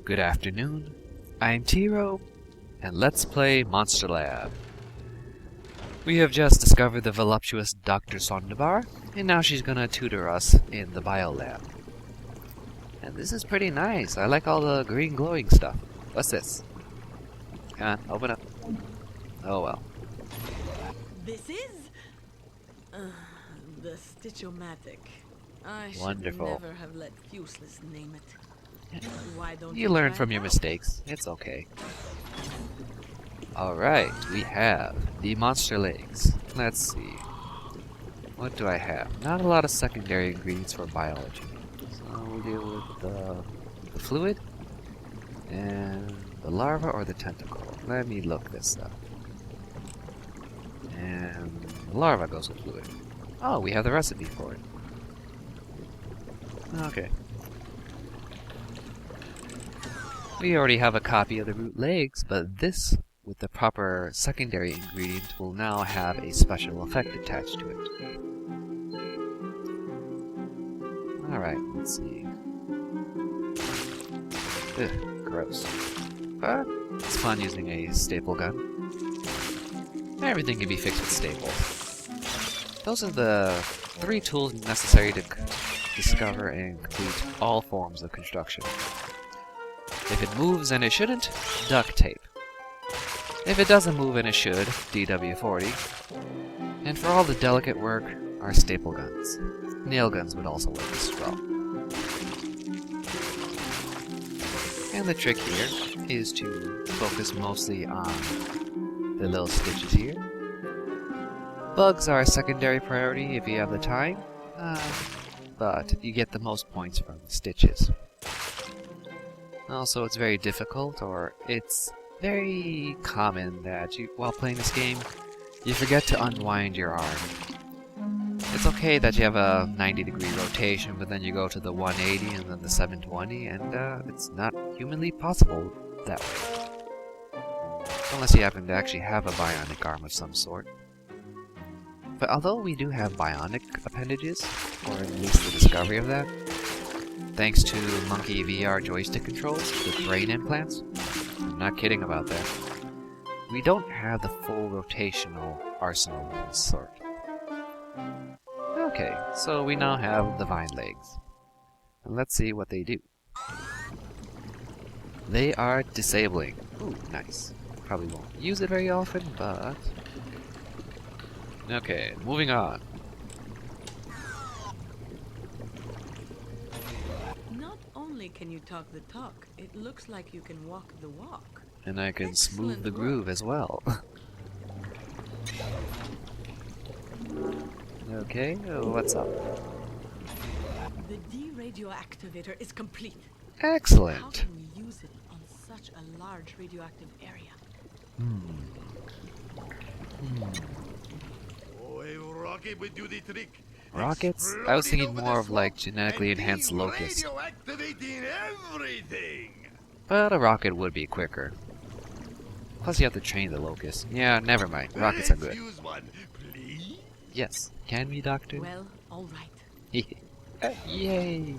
Good afternoon, I'm Tiro, and let's play Monster Lab. We have just discovered the voluptuous Dr. Sonderbar, and now she's gonna tutor us in the biolab. And this is pretty nice. I like all the green glowing stuff. What's this? Come on, open up. Oh well. This is the Stitch-O-Matic. I Wonderful. should never have let Useless name it. Why don't You learn try from it your out? mistakes. It's okay. Alright, we have the monster legs. Let's see. What do I have? Not a lot of secondary ingredients for biology. So we'll deal with the fluid and the larva or the tentacle. Let me look this up. And the larva goes with fluid. Oh, we have the recipe for it. Okay. We already have a copy of the root legs, but this, with the proper secondary ingredient, will now have a special effect attached to it. Alright, let's see. Ugh, gross. But it's fun using a staple gun. Everything can be fixed with staples. Those are the 3 tools necessary to discover and complete all forms of construction. If it moves and it shouldn't, duct tape. If it doesn't move and it should, DW40. And for all the delicate work, our staple guns. Nail guns would also work as well. And the trick here is to focus mostly on the little stitches here. Bugs are a secondary priority if you have the time, but you get the most points from the stitches. Also, it's very difficult, or it's very common that while playing this game, you forget to unwind your arm. It's okay that you have a 90-degree rotation, but then you go to the 180 and then the 720, and it's not humanly possible that way. Unless you happen to actually have a bionic arm of some sort. But although we do have bionic appendages, or at least the discovery of that, thanks to Monkey VR joystick controls with brain implants, I'm not kidding about that, we don't have the full rotational arsenal of this sort. Okay, so we now have the vine legs. And let's see what they do. They are disabling. Ooh, nice. Probably won't use it very often, but... Okay, moving on. Not only can you talk the talk, it looks like you can walk the walk. And I can smooth Excellent the groove as well. Okay, what's up? The D-radioactivator is complete. How Excellent! can we use it on such a large radioactive area? Oh, a rocket would do the trick. Rockets? I was thinking more of like genetically enhanced locusts. Radioactivating everything. But a rocket would be quicker. Plus you have to train the locust. Yeah, never mind. Rockets are Let's good. use one, please. Yes. Can we, Doctor? Well, all right. Yay!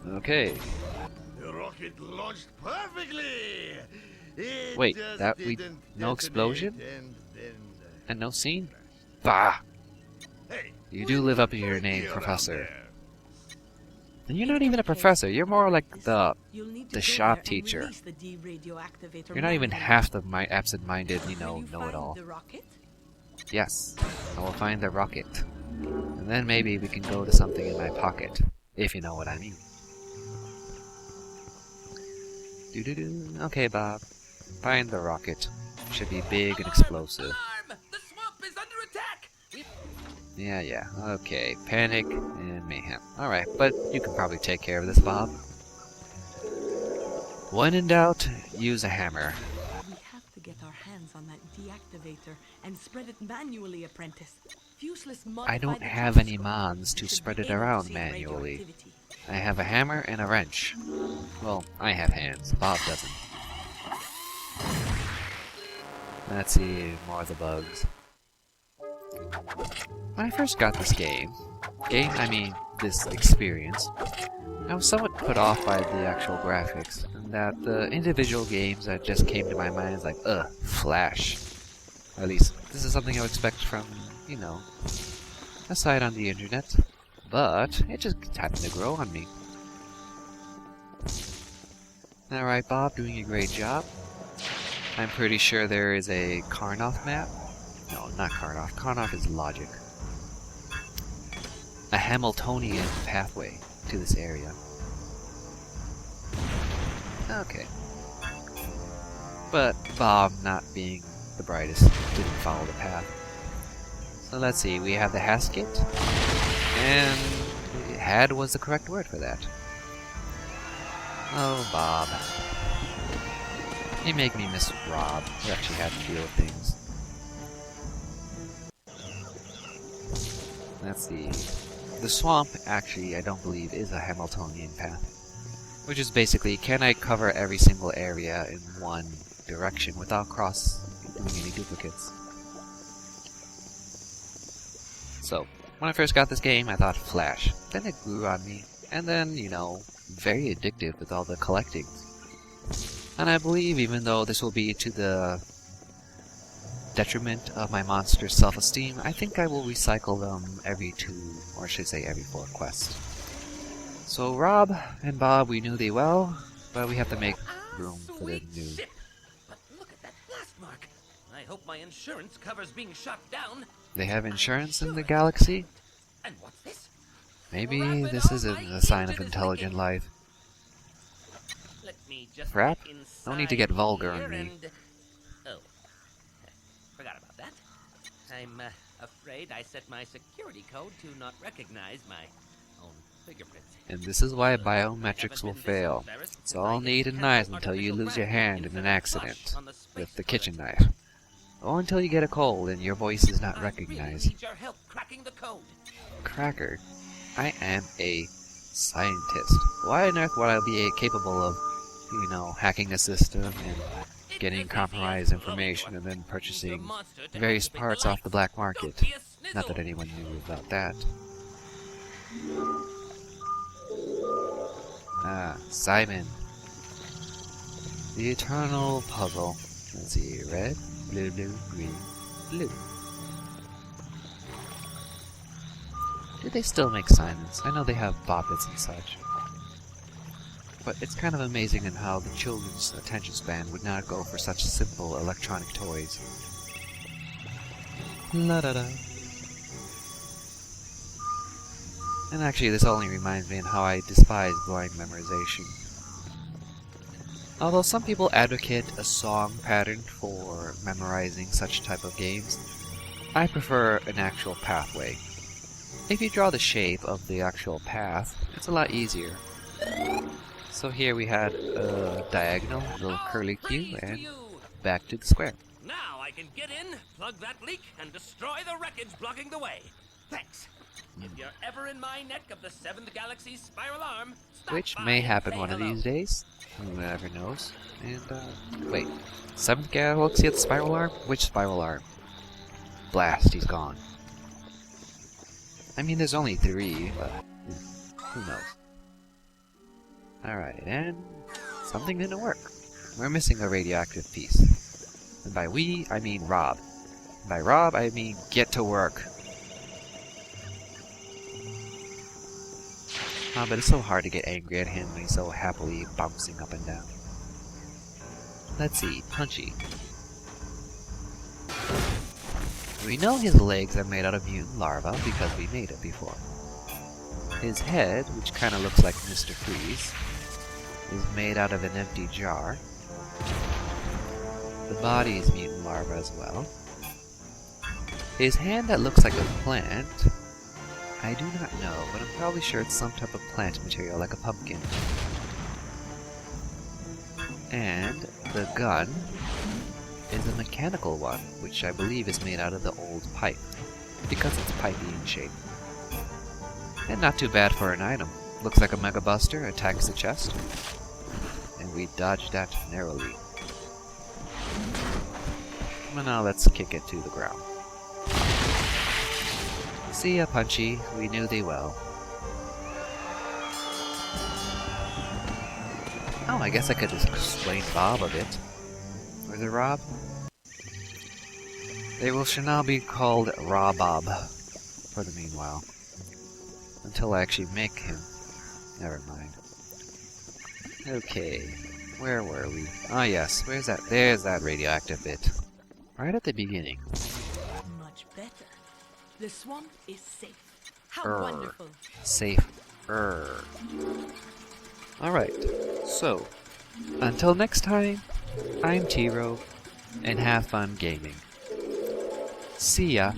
Okay. The rocket launched perfectly. It Wait, just that we... didn't no explosion? detonate, and then, And no scene? Bah! hey, You do live up to your name, around Professor. there. And you're not even a professor. You're more like the... You'll need to the go shop there and teacher. release the D-radioactivator You're not even manually. half the absent-minded, Will you know-it-all. find the rocket? Yes, I will find the rocket. And then maybe we can go to something in my pocket, if you know what I mean. Doo-doo-doo. Okay, Bob. Find the rocket. Should be big and explosive. Alarm! The swamp is under attack! Yeah. Okay, panic and mayhem. Alright, but you can probably take care of this, Bob. When in doubt, use a hammer. We have to get our hands on that deactivator and spread it manually, Apprentice. Useless I don't modified the have any telescope. mons to You should spread be it able to around see manually. radioactivity. I have a hammer and a wrench. Well, I have hands. Bob doesn't. Let's see more of the bugs. When I first got this game, I mean this experience, I was somewhat put off by the actual graphics, and that the individual games that just came to my mind is like, Flash. At least, this is something I would expect from, you know, a site on the internet. But it just happened to grow on me. Alright, Bob, doing a great job. I'm pretty sure there is a Karnoff map. No, not Karnoff. Karnoff is logic. A Hamiltonian pathway to this area. Okay. But Bob, not being the brightest, didn't follow the path. So let's see, we have the Hasket, and had was the correct word for that. Oh, Bob. You make me miss Rob, who actually had to deal with things. Let's see. The swamp, actually, I don't believe, is a Hamiltonian path. Which is basically, can I cover every single area in one direction without doing any duplicates? So, when I first got this game, I thought Flash. Then it grew on me, and then, you know, very addictive with all the collecting. And I believe, even though this will be to the detriment of my monster's self-esteem, I think I will recycle them every 2, or should I say every 4 quests. So Rob and Bob, we knew thee well, but we have to make room for the new. Ship. But look at that blast mark. I hope my insurance covers being shot down. They have insurance in the galaxy? And what's this? Maybe this isn't a sign of intelligent life. Let me just Crap. get No need to get inside vulgar here on me. and- Oh. Forgot about that. I'm afraid I set my security code to not recognize my own fingerprints. And this is why biometrics will fail. It's all neat and nice until you lose your hand in an accident with the kitchen knife. Or until you get a cold and your voice is not recognized. I really need your help cracking the code. Cracker, I am a scientist. Why on earth would I be capable of, you know, hacking a system and getting compromised information and then purchasing various parts off the black market? Not that anyone knew about that. Ah, Simon. The eternal puzzle. Let's see, red, blue, blue, green, blue. Do they still make Simons? I know they have Bobbits and such. But it's kind of amazing in how the children's attention span would not go for such simple electronic toys. La da da. And actually, this only reminds me of how I despise blind memorization. Although some people advocate a song pattern for memorizing such type of games, I prefer an actual pathway. If you draw the shape of the actual path, it's a lot easier. So here we had a diagonal, little curly Q, and back to the square. Now I can get in, plug that leak, and destroy the wreckage blocking the way. Thanks. If you're ever in my neck of the 7th Galaxy's spiral arm, stop Which by may and happen say one of hello. these days. Who ever knows. And, wait. 7th Galaxy at the spiral arm? Which spiral arm? Blast, he's gone. I mean, there's only 3, but who knows. Alright, and something didn't work. We're missing a radioactive piece. And by we, I mean Rob. And by Rob, I mean get to work. But it's so hard to get angry at him when he's so happily bouncing up and down. Let's see, Punchy. We know his legs are made out of mutant larvae because we made it before. His head, which kind of looks like Mr. Freeze, is made out of an empty jar. The body is mutant larva as well. His hand that looks like a plant, I do not know, but I'm probably sure it's some type of plant material like a pumpkin. And the gun is a mechanical one, which I believe is made out of the old pipe, because it's pipey in shape. And not too bad for an item. Looks like a Mega Buster attacks the chest, and we dodged that narrowly. Well, now let's kick it to the ground. See ya, Punchy. We knew thee well. Oh, I guess I could just explain Bob a bit. Was it Rob? They shall now be called Robob for the meanwhile. Until I actually make him. Never mind. Okay, where were we? Ah yes, where's that? There's that radioactive bit. Right at the beginning. Much better. The swamp is safe. How Err. wonderful. Safe. Alright, so, until next time, I'm T-Rogue, and have fun gaming. See ya!